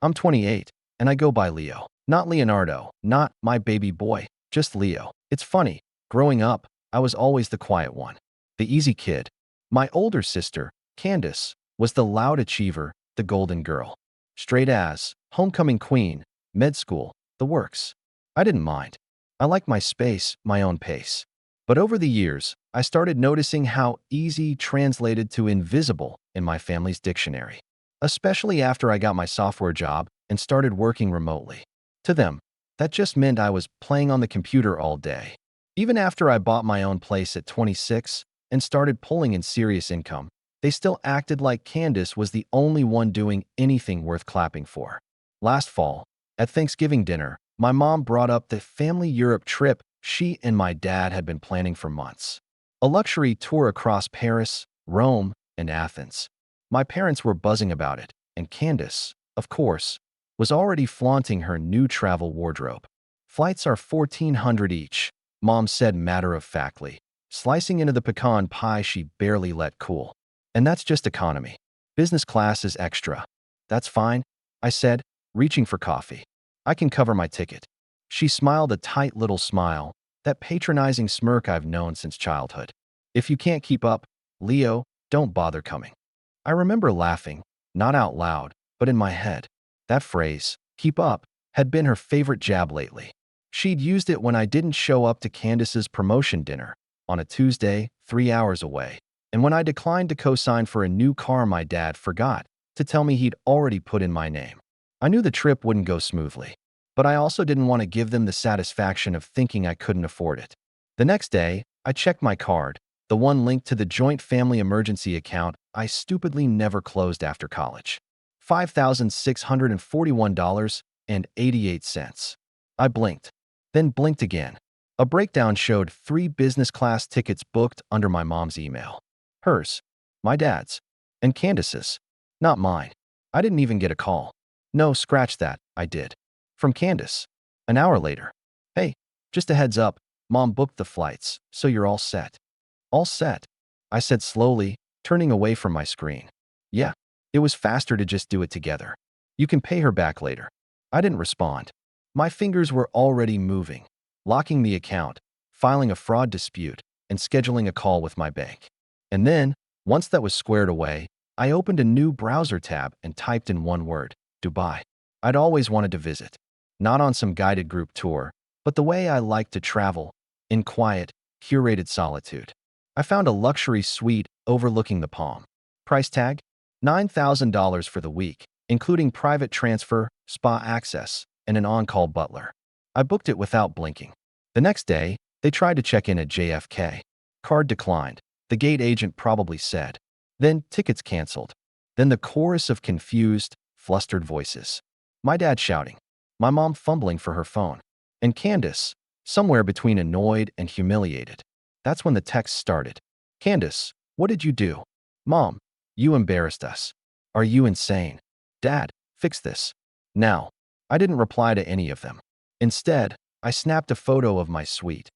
I'm 28, and I go by Leo. Not Leonardo, not my baby boy, just Leo. It's funny, growing up, I was always the quiet one, the easy kid. My older sister, Candace, was the loud achiever, the golden girl. Straight A's, homecoming queen, med school, the works. I didn't mind. I liked my space, my own pace. But over the years, I started noticing how easy translated to invisible in my family's dictionary, especially after I got my software job and started working remotely. To them, that just meant I was playing on the computer all day. Even after I bought my own place at 26 and started pulling in serious income, they still acted like Candace was the only one doing anything worth clapping for. Last fall, at Thanksgiving dinner, my mom brought up the family Europe trip she and my dad had been planning for months. A luxury tour across Paris, Rome, and Athens. My parents were buzzing about it, and Candace, of course, was already flaunting her new travel wardrobe. Flights are $1,400 each, Mom said matter-of-factly, slicing into the pecan pie she barely let cool. And that's just economy. Business class is extra. That's fine, I said, reaching for coffee. I can cover my ticket. She smiled a tight little smile, that patronizing smirk I've known since childhood. If you can't keep up, Leo, don't bother coming. I remember laughing, not out loud, but in my head. That phrase, keep up, had been her favorite jab lately. She'd used it when I didn't show up to Candace's promotion dinner on a Tuesday, 3 hours away, and when I declined to co-sign for a new car my dad forgot to tell me he'd already put in my name. I knew the trip wouldn't go smoothly, but I also didn't want to give them the satisfaction of thinking I couldn't afford it. The next day, I checked my card, the one linked to the joint family emergency account I stupidly never closed after college. $5,641.88. I blinked, then blinked again. A breakdown showed 3 business class tickets booked under my mom's email. Hers, my dad's, and Candace's, not mine. I didn't even get a call. No, scratch that, I did. From Candace. An hour later. Hey, just a heads up, Mom booked the flights, so you're all set. All set, I said slowly, turning away from my screen. Yeah, it was faster to just do it together. You can pay her back later. I didn't respond. My fingers were already moving, locking the account, filing a fraud dispute, and scheduling a call with my bank. And then, once that was squared away, I opened a new browser tab and typed in one word, Dubai. I'd always wanted to visit. Not on some guided group tour, but the way I like to travel, in quiet, curated solitude. I found a luxury suite overlooking the Palm. Price tag? $9,000 for the week, including private transfer, spa access, and an on-call butler. I booked it without blinking. The next day, they tried to check in at JFK. Card declined, the gate agent probably said. Then tickets canceled. Then the chorus of confused, flustered voices. My dad shouting. My mom fumbling for her phone. And Candace, somewhere between annoyed and humiliated. That's when the text started. Candace, what did you do? Mom, you embarrassed us. Are you insane? Dad, fix this. Now. I didn't reply to any of them. Instead, I snapped a photo of my suite.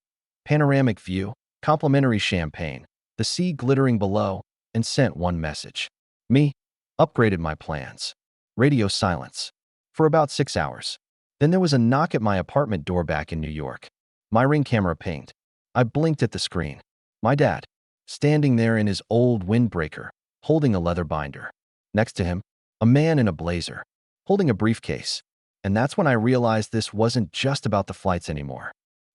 Panoramic view, complimentary champagne, the sea glittering below, and sent one message. Me, upgraded my plans. Radio silence. For about 6 hours. Then there was a knock at my apartment door back in New York. My Ring camera pinged. I blinked at the screen. My dad, standing there in his old windbreaker, holding a leather binder. Next to him, a man in a blazer, holding a briefcase. And that's when I realized this wasn't just about the flights anymore.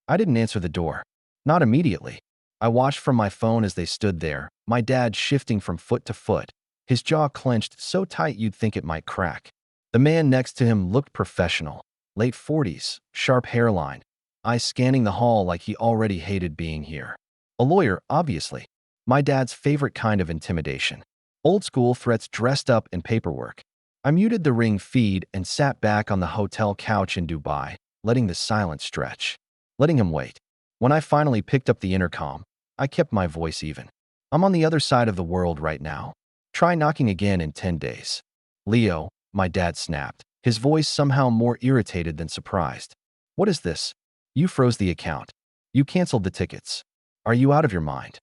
I didn't answer the door. Not immediately. I watched from my phone as they stood there, my dad shifting from foot to foot, his jaw clenched so tight you'd think it might crack. The man next to him looked professional, late 40s, sharp hairline, eyes scanning the hall like he already hated being here. A lawyer, obviously. My dad's favorite kind of intimidation. Old school threats dressed up in paperwork. I muted the Ring feed and sat back on the hotel couch in Dubai, letting the silence stretch. Letting him wait. When I finally picked up the intercom, I kept my voice even. I'm on the other side of the world right now. Try knocking again in 10 days. Leo, my dad snapped, his voice somehow more irritated than surprised. What is this? You froze the account. You canceled the tickets. Are you out of your mind?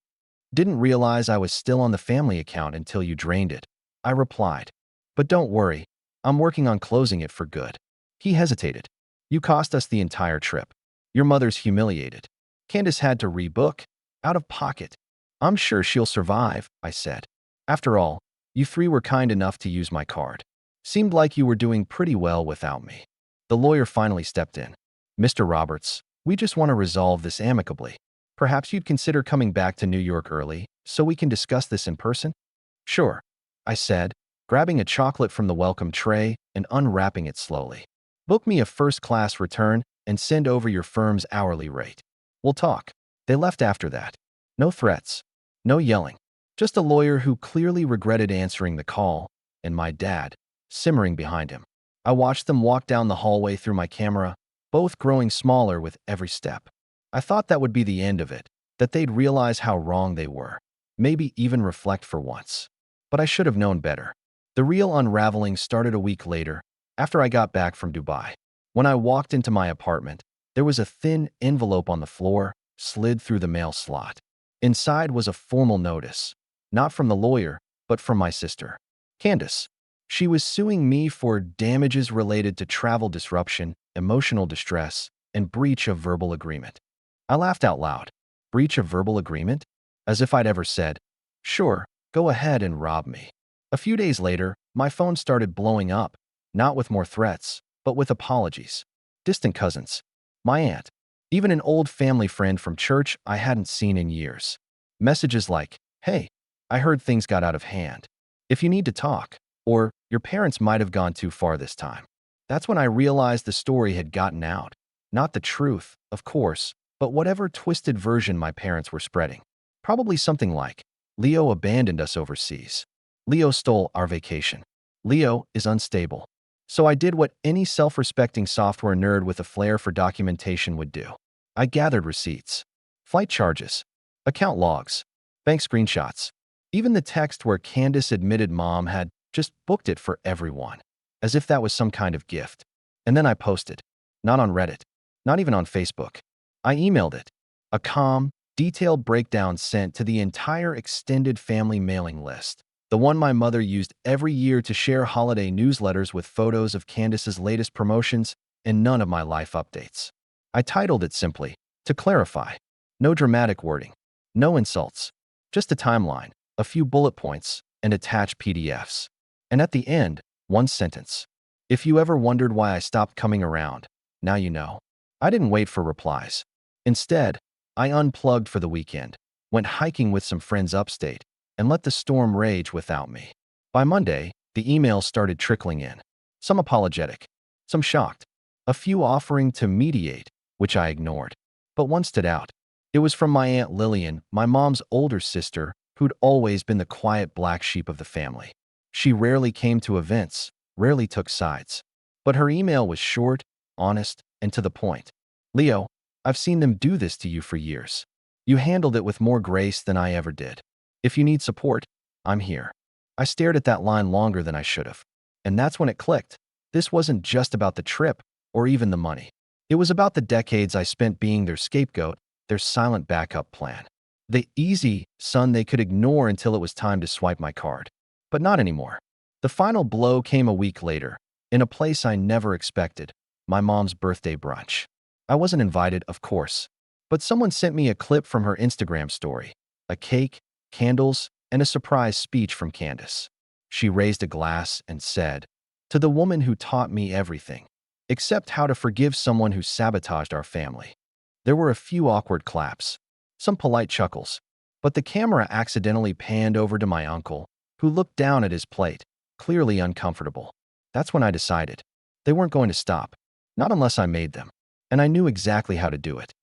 Didn't realize I was still on the family account until you drained it. I replied. But don't worry, I'm working on closing it for good. He hesitated. You cost us the entire trip. Your mother's humiliated. Candace had to rebook. Out of pocket. I'm sure she'll survive, I said. After all, you three were kind enough to use my card. Seemed like you were doing pretty well without me. The lawyer finally stepped in. Mr. Roberts, we just want to resolve this amicably. Perhaps you'd consider coming back to New York early so we can discuss this in person? Sure, I said, grabbing a chocolate from the welcome tray and unwrapping it slowly. Book me a first-class return and send over your firm's hourly rate. We'll talk. They left after that. No threats. No yelling. Just a lawyer who clearly regretted answering the call, and my dad, simmering behind him. I watched them walk down the hallway through my camera, both growing smaller with every step. I thought that would be the end of it, that they'd realize how wrong they were, maybe even reflect for once. But I should have known better. The real unraveling started a week later, after I got back from Dubai. When I walked into my apartment, there was a thin envelope on the floor, slid through the mail slot. Inside was a formal notice, not from the lawyer, but from my sister, Candace. She was suing me for damages related to travel disruption, emotional distress, and breach of verbal agreement. I laughed out loud. Breach of verbal agreement? As if I'd ever said, sure, go ahead and rob me. A few days later, my phone started blowing up, not with more threats, but with apologies. Distant cousins, my aunt, even an old family friend from church I hadn't seen in years. Messages like, hey, I heard things got out of hand. If you need to talk, or your parents might have gone too far this time. That's when I realized the story had gotten out. Not the truth, of course, but whatever twisted version my parents were spreading. Probably something like, Leo abandoned us overseas. Leo stole our vacation. Leo is unstable. So I did what any self-respecting software nerd with a flair for documentation would do. I gathered receipts, flight charges, account logs, bank screenshots, even the text where Candace admitted mom had just booked it for everyone, as if that was some kind of gift. And then I posted, not on Reddit, not even on Facebook. I emailed it, a calm, detailed breakdown sent to the entire extended family mailing list, the one my mother used every year to share holiday newsletters with photos of Candace's latest promotions and none of my life updates. I titled it simply, To Clarify. No dramatic wording, no insults, just a timeline, a few bullet points, and attached PDFs. And at the end, one sentence. If you ever wondered why I stopped coming around, now you know. I didn't wait for replies. Instead, I unplugged for the weekend, went hiking with some friends upstate, and let the storm rage without me. By Monday, the emails started trickling in. Some apologetic, some shocked, a few offering to mediate, which I ignored. But one stood out. It was from my Aunt Lillian, my mom's older sister, who'd always been the quiet black sheep of the family. She rarely came to events, rarely took sides. But her email was short, honest, and to the point. Leo, I've seen them do this to you for years. You handled it with more grace than I ever did. If you need support, I'm here. I stared at that line longer than I should have. And that's when it clicked. This wasn't just about the trip, or even the money. It was about the decades I spent being their scapegoat, their silent backup plan. The easy son they could ignore until it was time to swipe my card. But not anymore. The final blow came a week later, in a place I never expected, my mom's birthday brunch. I wasn't invited, of course, but someone sent me a clip from her Instagram story, a cake, candles, and a surprise speech from Candace. She raised a glass and said, "To the woman who taught me everything, except how to forgive someone who sabotaged our family." There were a few awkward claps, some polite chuckles, but the camera accidentally panned over to my uncle, who looked down at his plate, clearly uncomfortable. That's when I decided. They weren't going to stop, not unless I made them, and I knew exactly how to do it.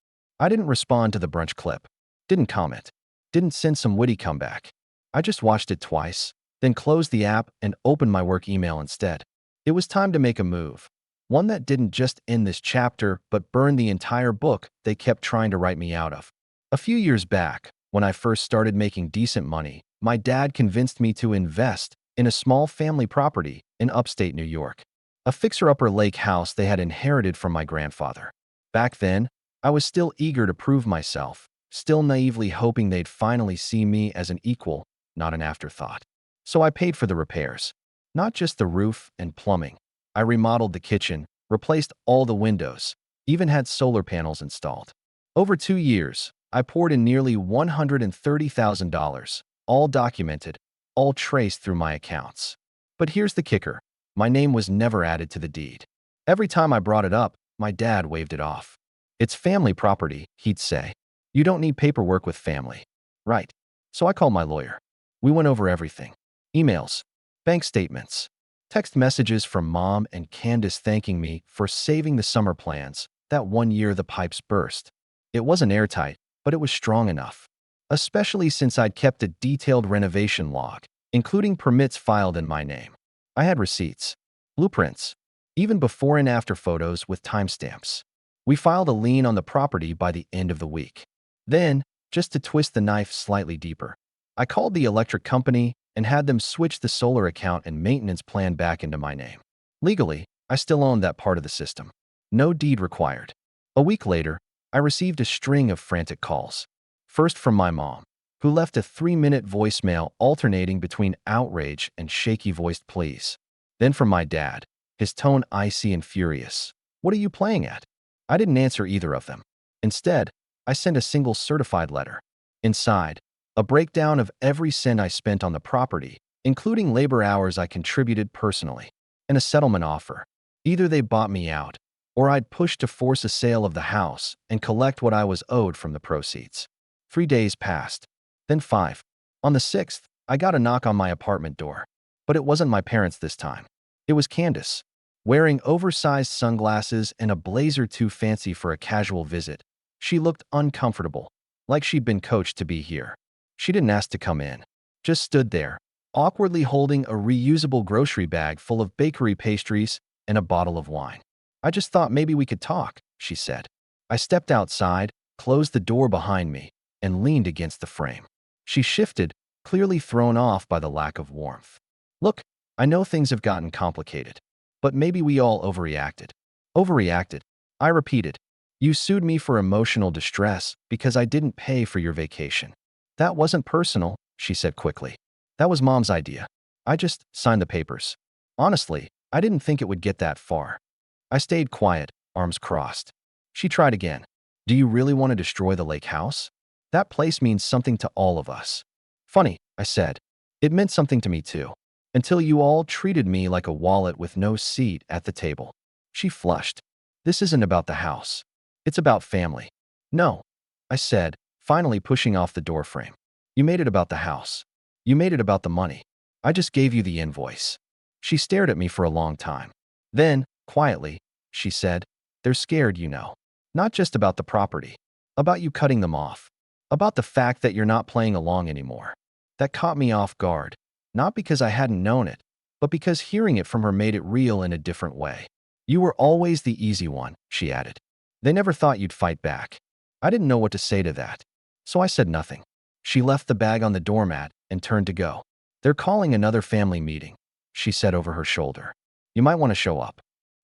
I didn't respond to the brunch clip, didn't comment, didn't send some witty comeback. I just watched it twice, then closed the app and opened my work email instead. It was time to make a move, one that didn't just end this chapter but burn the entire book they kept trying to write me out of. A few years back, when I first started making decent money, my dad convinced me to invest in a small family property in upstate New York, a fixer-upper lake house they had inherited from my grandfather. Back then, I was still eager to prove myself, still naively hoping they'd finally see me as an equal, not an afterthought. So I paid for the repairs. Not just the roof and plumbing. I remodeled the kitchen, replaced all the windows, even had solar panels installed. Over 2 years, I poured in nearly $130,000, all documented, all traced through my accounts. But here's the kicker. My name was never added to the deed. Every time I brought it up, my dad waved it off. It's family property, he'd say. You don't need paperwork with family. Right. So I called my lawyer. We went over everything. Emails, bank statements, text messages from Mom and Candace thanking me for saving the summer plans that one year the pipes burst. It wasn't airtight, but it was strong enough. Especially since I'd kept a detailed renovation log, including permits filed in my name. I had receipts, blueprints, even before and after photos with timestamps. We filed a lien on the property by the end of the week. Then, just to twist the knife slightly deeper, I called the electric company and had them switch the solar account and maintenance plan back into my name. Legally, I still owned that part of the system. No deed required. A week later, I received a string of frantic calls. First from my mom, who left a 3-minute voicemail alternating between outrage and shaky-voiced pleas. Then from my dad, his tone icy and furious. What are you playing at? I didn't answer either of them. Instead, I sent a single certified letter. Inside, a breakdown of every cent I spent on the property, including labor hours I contributed personally, and a settlement offer. Either they bought me out, or I'd push to force a sale of the house and collect what I was owed from the proceeds. 3 days passed, then 5. On the 6th, I got a knock on my apartment door. But it wasn't my parents this time. It was Candace, wearing oversized sunglasses and a blazer too fancy for a casual visit. She looked uncomfortable, like she'd been coached to be here. She didn't ask to come in, just stood there, awkwardly holding a reusable grocery bag full of bakery pastries and a bottle of wine. I just thought maybe we could talk, she said. I stepped outside, closed the door behind me, and leaned against the frame. She shifted, clearly thrown off by the lack of warmth. Look, I know things have gotten complicated, but maybe we all overreacted. Overreacted, I repeated. You sued me for emotional distress because I didn't pay for your vacation. That wasn't personal, she said quickly. That was Mom's idea. I just signed the papers. Honestly, I didn't think it would get that far. I stayed quiet, arms crossed. She tried again. Do you really want to destroy the lake house? That place means something to all of us. Funny, I said. It meant something to me too. Until you all treated me like a wallet with no seat at the table. She flushed. This isn't about the house. It's about family. No, I said, finally pushing off the doorframe. You made it about the house. You made it about the money. I just gave you the invoice. She stared at me for a long time. Then, quietly, she said, they're scared, you know. Not just about the property. About you cutting them off. About the fact that you're not playing along anymore. That caught me off guard. Not because I hadn't known it, but because hearing it from her made it real in a different way. You were always the easy one, she added. They never thought you'd fight back. I didn't know what to say to that. So I said nothing. She left the bag on the doormat and turned to go. They're calling another family meeting, she said over her shoulder. You might want to show up.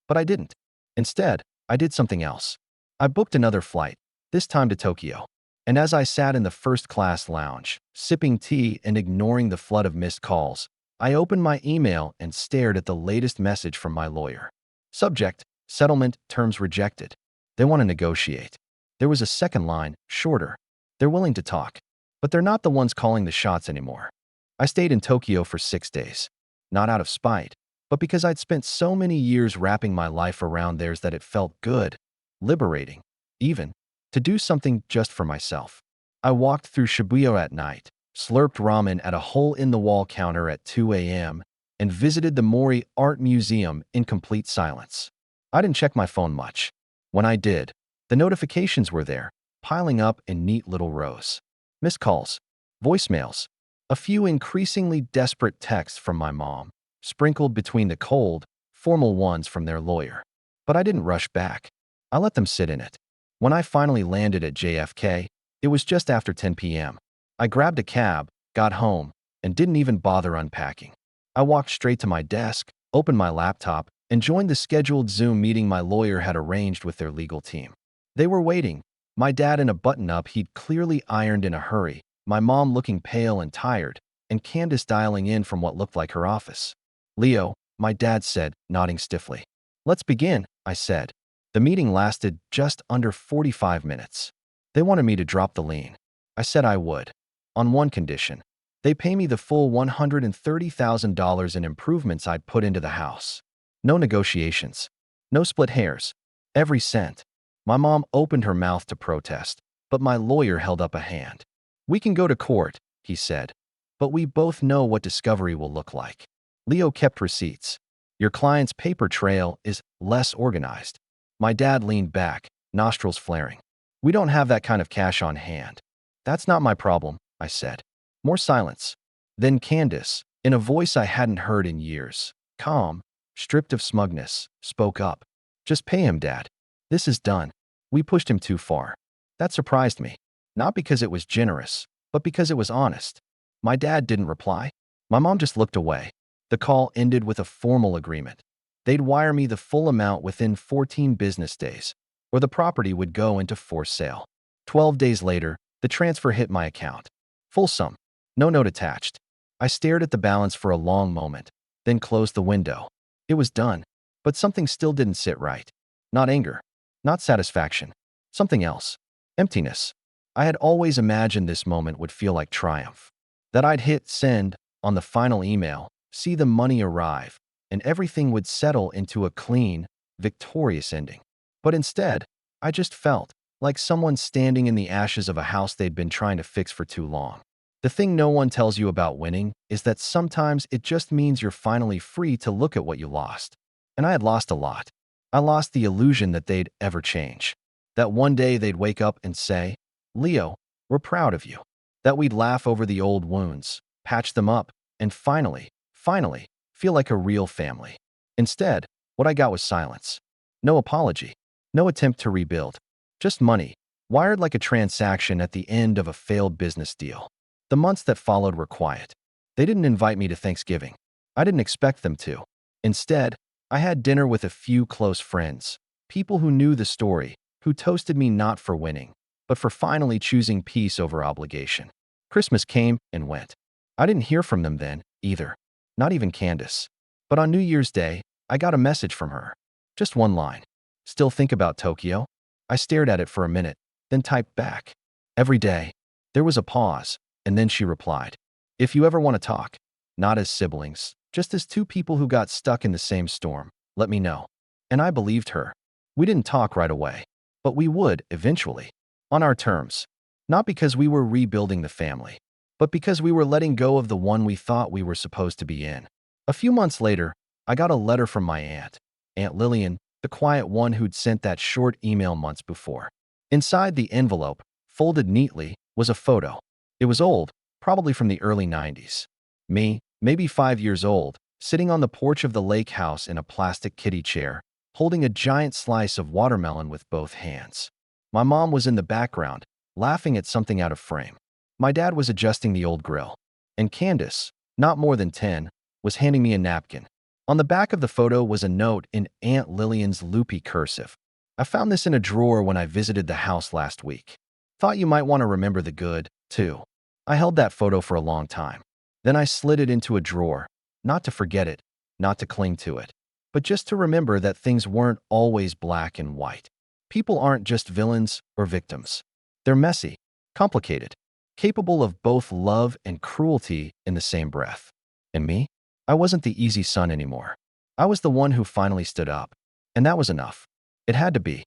But I didn't. Instead, I did something else. I booked another flight, this time to Tokyo. And as I sat in the first-class lounge, sipping tea and ignoring the flood of missed calls, I opened my email and stared at the latest message from my lawyer. Subject, settlement, terms rejected. They want to negotiate. There was a second line, shorter. They're willing to talk, but they're not the ones calling the shots anymore. I stayed in Tokyo for 6 days. Not out of spite, but because I'd spent so many years wrapping my life around theirs that it felt good, liberating, even, to do something just for myself. I walked through Shibuya at night, slurped ramen at a hole-in-the-wall counter at 2 a.m., and visited the Mori Art Museum in complete silence. I didn't check my phone much. When I did, the notifications were there, piling up in neat little rows. Missed calls, voicemails, a few increasingly desperate texts from my mom, sprinkled between the cold, formal ones from their lawyer. But I didn't rush back. I let them sit in it. When I finally landed at JFK, it was just after 10 p.m. I grabbed a cab, got home, and didn't even bother unpacking. I walked straight to my desk, opened my laptop, and joined the scheduled Zoom meeting my lawyer had arranged with their legal team. They were waiting, my dad in a button-up he'd clearly ironed in a hurry, my mom looking pale and tired, and Candace dialing in from what looked like her office. Leo, my dad said, nodding stiffly. Let's begin, I said. The meeting lasted just under 45 minutes. They wanted me to drop the lien. I said I would. On one condition. They pay me the full $130,000 in improvements I'd put into the house. No negotiations. No split hairs. Every cent. My mom opened her mouth to protest, but my lawyer held up a hand. We can go to court, he said, but we both know what discovery will look like. Leo kept receipts. Your client's paper trail is less organized. My dad leaned back, nostrils flaring. We don't have that kind of cash on hand. That's not my problem, I said. More silence. Then Candace, in a voice I hadn't heard in years, calm, stripped of smugness, spoke up. Just pay him, Dad. This is done. We pushed him too far. That surprised me. Not because it was generous, but because it was honest. My dad didn't reply. My mom just looked away. The call ended with a formal agreement. They'd wire me the full amount within 14 business days, or the property would go into forced sale. 12 days later, the transfer hit my account. Full sum. No note attached. I stared at the balance for a long moment, then closed the window. It was done, but something still didn't sit right. Not anger. Not satisfaction. Something else. Emptiness. I had always imagined this moment would feel like triumph. That I'd hit send on the final email, see the money arrive, and everything would settle into a clean, victorious ending. But instead, I just felt like someone standing in the ashes of a house they'd been trying to fix for too long. The thing no one tells you about winning is that sometimes it just means you're finally free to look at what you lost. And I had lost a lot. I lost the illusion that they'd ever change. That one day they'd wake up and say, Leo, we're proud of you. That we'd laugh over the old wounds, patch them up, and finally, feel like a real family. Instead, what I got was silence. No apology. No attempt to rebuild. Just money, wired like a transaction at the end of a failed business deal. The months that followed were quiet. They didn't invite me to Thanksgiving. I didn't expect them to. Instead, I had dinner with a few close friends, people who knew the story, who toasted me not for winning, but for finally choosing peace over obligation. Christmas came and went. I didn't hear from them then, either. Not even Candace. But on New Year's Day, I got a message from her. Just one line. Still think about Tokyo? I stared at it for a minute, then typed back. Every day. There was a pause, and then she replied. If you ever want to talk, not as siblings, just as two people who got stuck in the same storm, let me know. And I believed her. We didn't talk right away, but we would, eventually. On our terms. Not because we were rebuilding the family, but because we were letting go of the one we thought we were supposed to be in. A few months later, I got a letter from my aunt, Aunt Lillian, the quiet one who'd sent that short email months before. Inside the envelope, folded neatly, was a photo. It was old, probably from the early 90s. Me, maybe 5 years old, sitting on the porch of the lake house in a plastic kiddie chair, holding a giant slice of watermelon with both hands. My mom was in the background, laughing at something out of frame. My dad was adjusting the old grill. And Candace, not more than 10, was handing me a napkin. On the back of the photo was a note in Aunt Lillian's loopy cursive. I found this in a drawer when I visited the house last week. Thought you might want to remember the good, too. I held that photo for a long time. Then I slid it into a drawer, not to forget it, not to cling to it, but just to remember that things weren't always black and white. People aren't just villains or victims. They're messy, complicated, capable of both love and cruelty in the same breath. And me? I wasn't the easy son anymore. I was the one who finally stood up. And that was enough. It had to be.